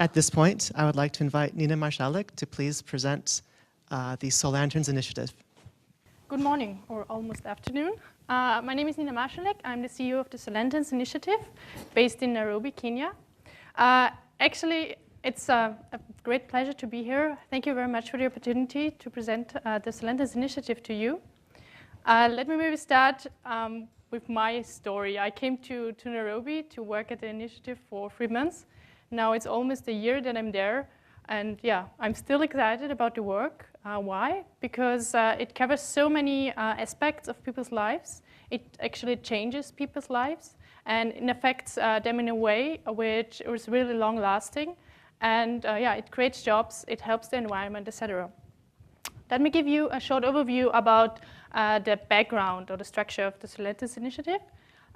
At this point, I would like to invite Nina Maršálek to please present the Solanterns Initiative. Good morning, or almost afternoon. My name is Nina Maršálek. I'm the CEO of the Solanterns Initiative, based in Nairobi, Kenya. Actually, it's a great pleasure to be here. Thank you very much for the opportunity to present the Solanterns Initiative to you. Let me maybe start with my story. I came to Nairobi to work at the initiative for 3 months. Now it's almost a year that I'm there. And yeah, I'm still excited about the work. Why? Because it covers so many aspects of people's lives. It actually changes people's lives. And it affects them in a way which is really long-lasting. And yeah, it creates jobs, it helps the environment, etc. Let me give you a short overview about the background or the structure of the Solanterns Initiative.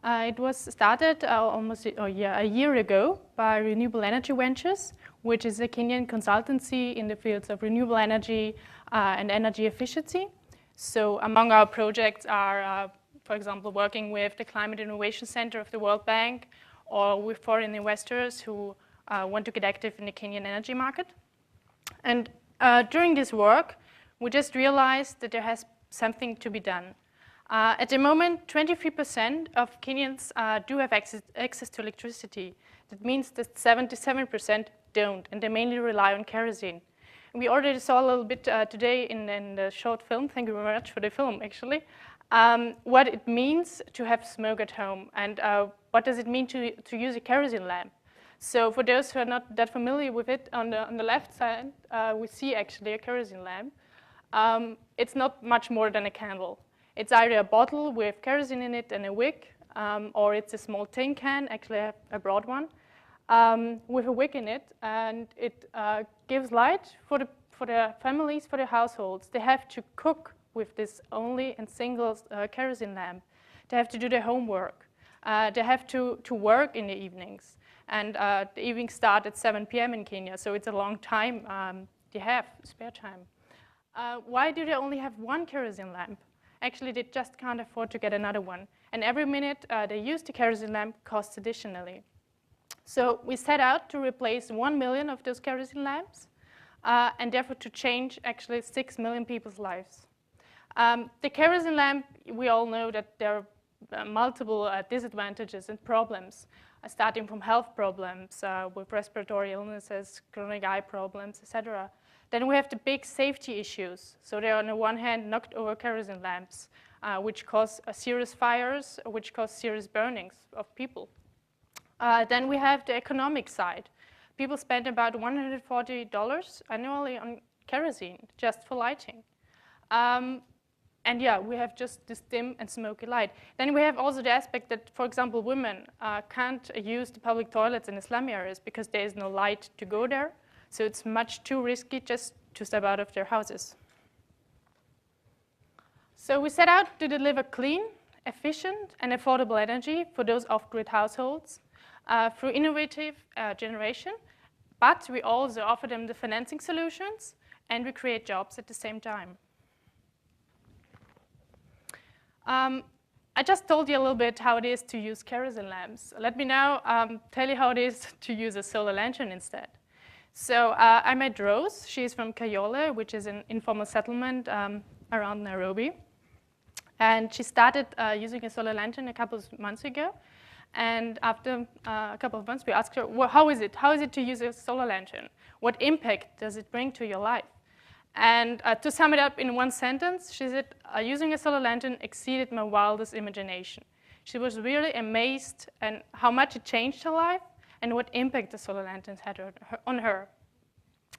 It was started almost a year ago by Renewable Energy Ventures, which is a Kenyan consultancy in the fields of renewable energy and energy efficiency. So among our projects are, for example, working with the Climate Innovation Center of the World Bank, or with foreign investors who want to get active in the Kenyan energy market. And during this work, we just realized that there has something to be done. At the moment, 23% of Kenyans do have access to electricity. That means that 77% don't, and they mainly rely on kerosene. And we already saw a little bit today in the short film, thank you very much for the film actually, what it means to have smoke at home, and what does it mean to use a kerosene lamp. So for those who are not that familiar with it, on the left side, we see actually a kerosene lamp. It's not much more than a candle. It's either a bottle with kerosene in it and a wick, or it's a small tin can, actually a broad one, with a wick in it, and it gives light for the families, for the households. They have to cook with this only and single kerosene lamp. They have to do their homework. They have to work in the evenings, and the evenings start at 7 p.m. in Kenya, so it's a long time they have spare time. Why do they only have one kerosene lamp? Actually, they just can't afford to get another one. And every minute they use the kerosene lamp costs additionally. So we set out to replace 1 million of those kerosene lamps, and therefore to change actually 6 million people's lives. The kerosene lamp, we all know that there are multiple disadvantages and problems, starting from health problems with respiratory illnesses, chronic eye problems, etc. Then we have the big safety issues. So there are, on the one hand, knocked-over kerosene lamps, which cause serious fires, which cause serious burnings of people. Then we have the economic side. People spend about $140 annually on kerosene just for lighting. And yeah, we have just this dim and smoky light. Then we have also the aspect that, for example, women can't use the public toilets in the slum areas because there is no light to go there. So it's much too risky just to step out of their houses. So we set out to deliver clean, efficient, and affordable energy for those off-grid households through innovative generation, but we also offer them the financing solutions, and we create jobs at the same time. I just told you a little bit how it is to use kerosene lamps. Let me now tell you how it is to use a solar lantern instead. So I met Rose. She's from Kayole, which is an informal settlement around Nairobi. And she started using a solar lantern a couple of months ago. And after a couple of months, we asked her, well, how is it? How is it to use a solar lantern? What impact does it bring to your life? And to sum it up in one sentence, she said, using a solar lantern exceeded my wildest imagination. She was really amazed at how much it changed her life and what impact the solar lanterns had on her.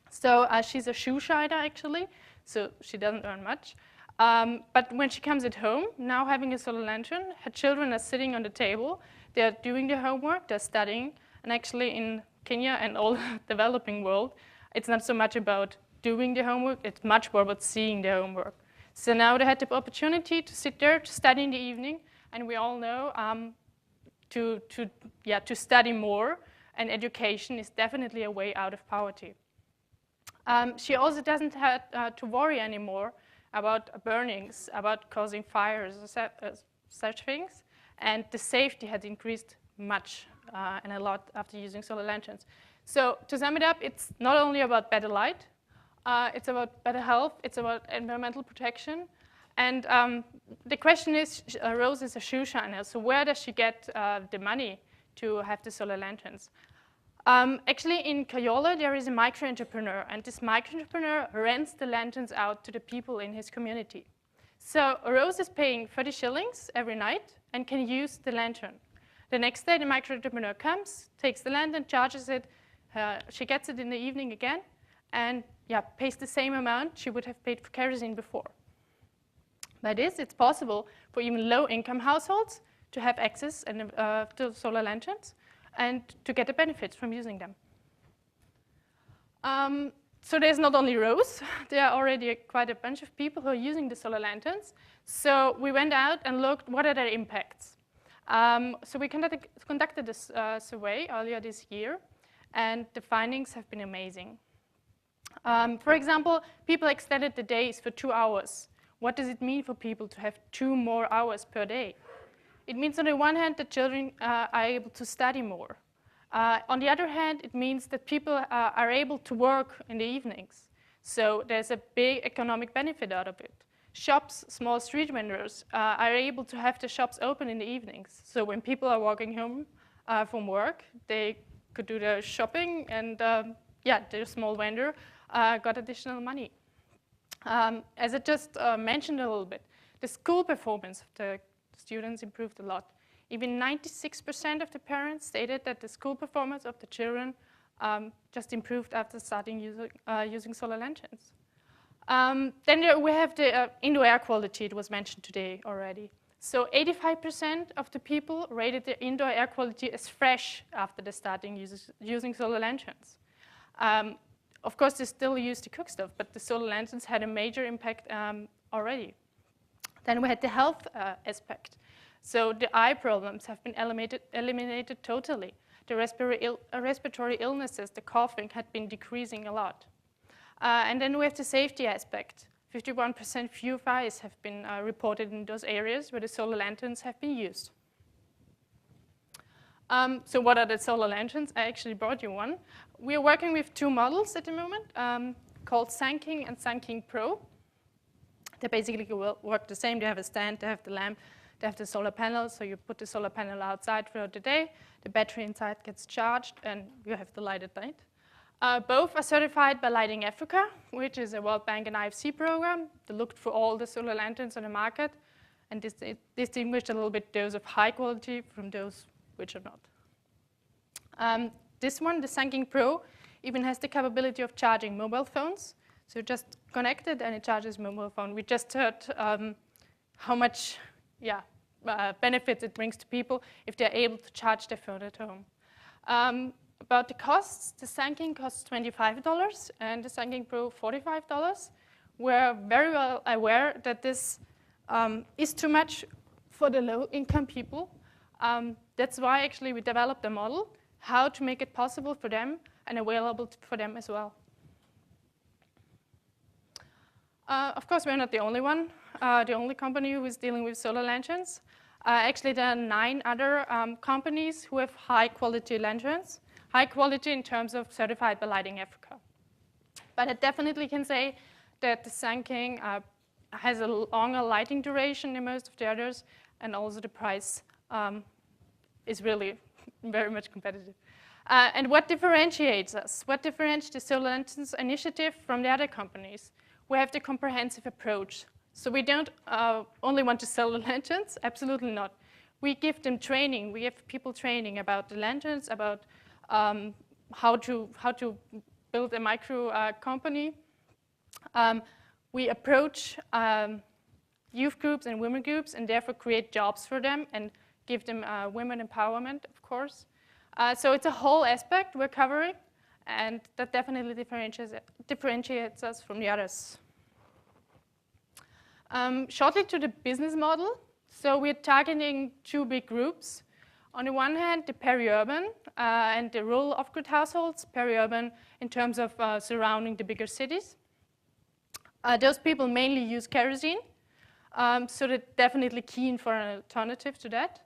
So she's a shoe shiner, actually, so she doesn't earn much. But when she comes at home, now having a solar lantern, her children are sitting on the table, they're doing their homework, they're studying, and actually in Kenya and all the developing world, it's not so much about doing the homework, it's much more about seeing the homework. So now they had the opportunity to sit there to study in the evening, and we all know to study more, and education is definitely a way out of poverty. She also doesn't have to worry anymore about burnings, about causing fires, such things, and the safety has increased much and a lot after using solar lanterns. So to sum it up, it's not only about better light, it's about better health, it's about environmental protection. And the question is, Rose is a shoe shiner, so where does she get the money to have the solar lanterns? Actually, in Kayola, there is a micro-entrepreneur, and this micro-entrepreneur rents the lanterns out to the people in his community. So Rose is paying 30 shillings every night and can use the lantern. The next day, the micro-entrepreneur comes, takes the lantern, charges it, she gets it in the evening again, and pays the same amount she would have paid for kerosene before. By this, it's possible for even low-income households to have access to solar lanterns and to get the benefits from using them. So there's not only Rose, there are already quite a bunch of people who are using the solar lanterns. So we went out and looked, what are their impacts? So we conducted this survey earlier this year, and the findings have been amazing. For example, people extended the days for 2 hours. What does it mean for people to have 2 more hours per day? It means on the one hand that children are able to study more. On the other hand, it means that people are able to work in the evenings. So there's a big economic benefit out of it. Shops, small street vendors, are able to have the shops open in the evenings. So when people are walking home from work, they could do their shopping, and their small vendor got additional money. As I just mentioned a little bit, the school performance of the students improved a lot. Even 96% of the parents stated that the school performance of the children just improved after starting using solar lanterns. Then we have the indoor air quality. It was mentioned today already. So 85% of the people rated the indoor air quality as fresh after they starting using solar lanterns. Of course, they still use the cook stove, but the solar lanterns had a major impact already. Then we had the health aspect. So the eye problems have been eliminated totally. The respiratory illnesses, the coughing, had been decreasing a lot. And then we have the safety aspect. 51% fewer fires have been reported in those areas where the solar lanterns have been used. So what are the solar lanterns? I actually brought you one. We are working with 2 models at the moment called SunKing and SunKing Pro. They basically work the same. They have a stand, they have the lamp, they have the solar panel. So you put the solar panel outside throughout the day, the battery inside gets charged, and you have the light at night. Both are certified by Lighting Africa, which is a World Bank and IFC program. They looked for all the solar lanterns on the market and distinguished a little bit those of high quality from those which are not. This one, the SunKing Pro, even has the capability of charging mobile phones. So just connect it and it charges mobile phone. We just heard how much benefits it brings to people if they're able to charge their phone at home. About the costs, the SunKing costs $25 and the SunKing Pro $45. We're very well aware that this is too much for the low-income people. That's why actually we developed a model, how to make it possible for them and available for them as well. Of course, we're not the only one, the only company who is dealing with solar lanterns. Actually, there are 9 other companies who have high-quality lanterns, high quality in terms of certified by Lighting Africa. But I definitely can say that the SunKing has a longer lighting duration than most of the others, and also the price is really very much competitive. And what differentiates us? What differentiates the Solanterns Initiative from the other companies? We have the comprehensive approach. So we don't only want to sell the lanterns, absolutely not. We give them training. We give people training about the lanterns, about how to build a micro company. We approach youth groups and women groups and therefore create jobs for them and give them women empowerment, of course. So it's a whole aspect we're covering, and that definitely differentiates us from the others. Shortly to the business model. So we're targeting 2 big groups. On the one hand, the peri-urban and the rural off-grid households, peri-urban in terms of surrounding the bigger cities. Those people mainly use kerosene, so they're definitely keen for an alternative to that.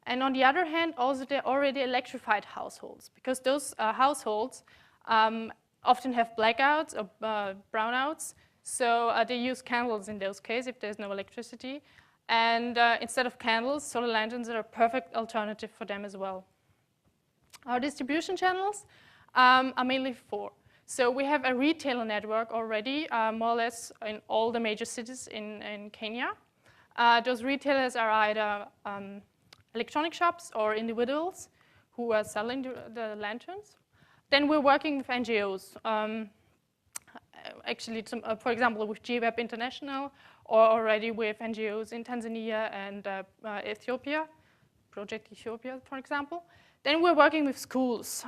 And on the other hand, also the already electrified households, because those households often have blackouts or brownouts. So they use candles in those cases if there's no electricity. And instead of candles, solar lanterns are a perfect alternative for them as well. Our distribution channels are mainly 4. So we have a retailer network already, more or less in all the major cities in Kenya. Those retailers are either electronic shops or individuals who are selling the lanterns. Then we're working with NGOs. Actually, for example, with GWEB International, or already with NGOs in Tanzania and Ethiopia, Project Ethiopia, for example. Then we're working with schools.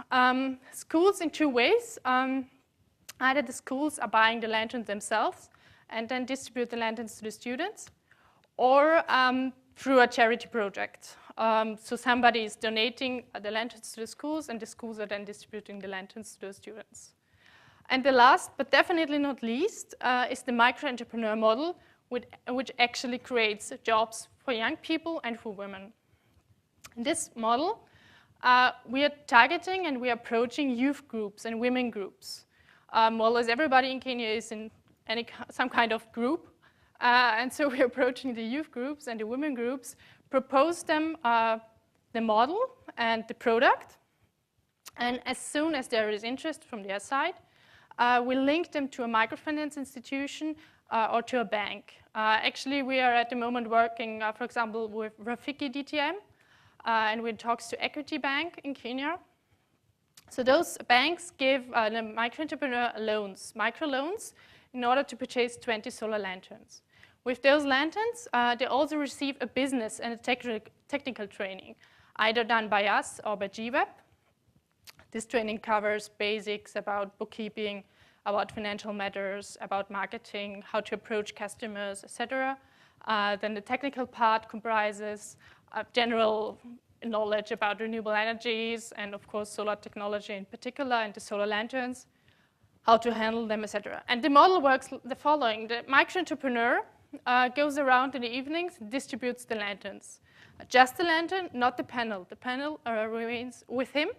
Schools in 2 ways. Either the schools are buying the lanterns themselves and then distribute the lanterns to the students, or through a charity project. So somebody is donating the lanterns to the schools, and the schools are then distributing the lanterns to the students. And the last, but definitely not least, is the micro-entrepreneur model, which actually creates jobs for young people and for women. In this model, we are targeting and we are approaching youth groups and women groups. More or less everybody in Kenya is in some kind of group. And so we're approaching the youth groups and the women groups, propose them the model and the product. And as soon as there is interest from their side, we link them to a microfinance institution or to a bank. Actually, we are at the moment working, for example, with Rafiki DTM, and we talks to Equity Bank in Kenya. So those banks give the micro-entrepreneur loans, microloans, in order to purchase 20 solar lanterns. With those lanterns, they also receive a business and a technical training, either done by us or by GWEB. This training covers basics about bookkeeping, about financial matters, about marketing, how to approach customers, etc. Then the technical part comprises general knowledge about renewable energies and, of course, solar technology in particular, and the solar lanterns, how to handle them, etc. And the model works the following. The micro-entrepreneur goes around in the evenings, distributes the lanterns. Just the lantern, not the panel. The panel remains with him.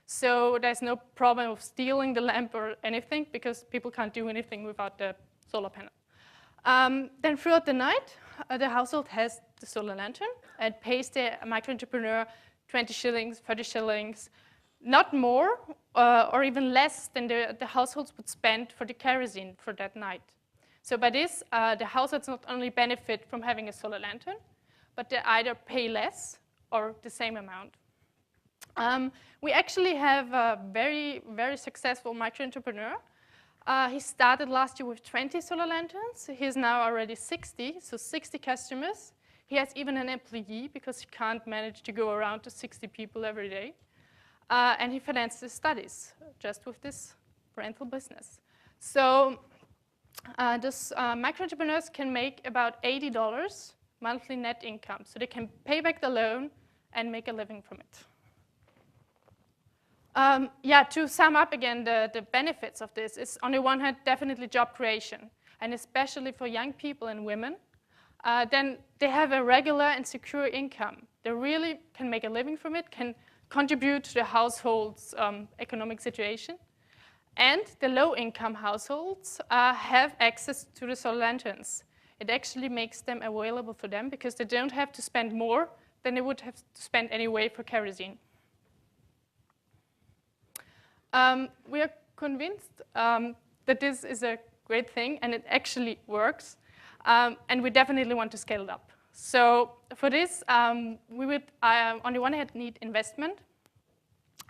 So there's no problem of stealing the lamp or anything, because people can't do anything without the solar panel. Then throughout the night, the household has the solar lantern and pays the micro-entrepreneur 20 shillings, 30 shillings, not more or even less than the households would spend for the kerosene for that night. So by this, the households not only benefit from having a solar lantern, but they either pay less or the same amount. We actually have a very, very successful micro-entrepreneur. He started last year with 20 solar lanterns. He's now already 60, so 60 customers. He has even an employee because he can't manage to go around to 60 people every day. And he finances his studies just with this rental business. So those micro-entrepreneurs can make about $80 monthly net income. So they can pay back the loan and make a living from it. To sum up again, the benefits of this is, on the one hand, definitely job creation, and especially for young people and women. Then they have a regular and secure income. They really can make a living from it, can contribute to the household's economic situation. And the low-income households have access to the solar lanterns. It actually makes them available for them because they don't have to spend more than they would have to spend anyway for kerosene. We are convinced that this is a great thing, and it actually works, and we definitely want to scale it up. So for this, we would, on the one hand, need investment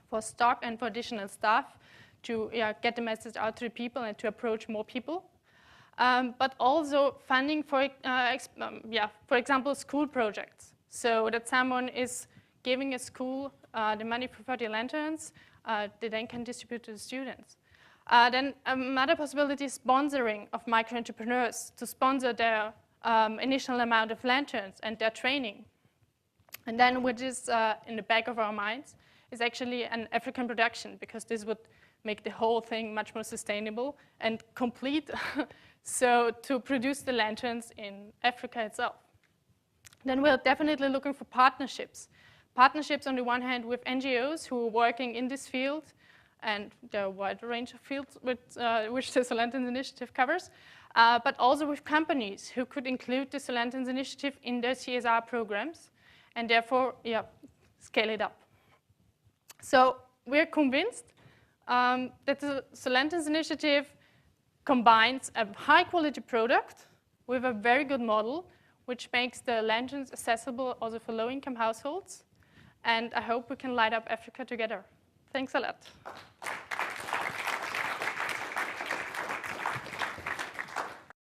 for stock and for additional staff to get the message out to the people and to approach more people. But also funding for example, school projects. So that someone is giving a school the money for 30 lanterns, they then can distribute to the students. Then another possibility is sponsoring of micro-entrepreneurs to sponsor their initial amount of lanterns and their training. And then, which is in the back of our minds, is actually an African production, because this would make the whole thing much more sustainable and complete. So to produce the lanterns in Africa itself. Then we're definitely looking for partnerships partnerships on the one hand with NGOs who are working in this field, and there are a wide range of fields which the Solanterns Initiative covers, but also with companies who could include the Solanterns Initiative in their CSR programs, and therefore, scale it up. So we're convinced that the Solanterns Initiative combines a high-quality product with a very good model, which makes the lanterns accessible also for low-income households. And I hope we can light up Africa together. Thanks a lot.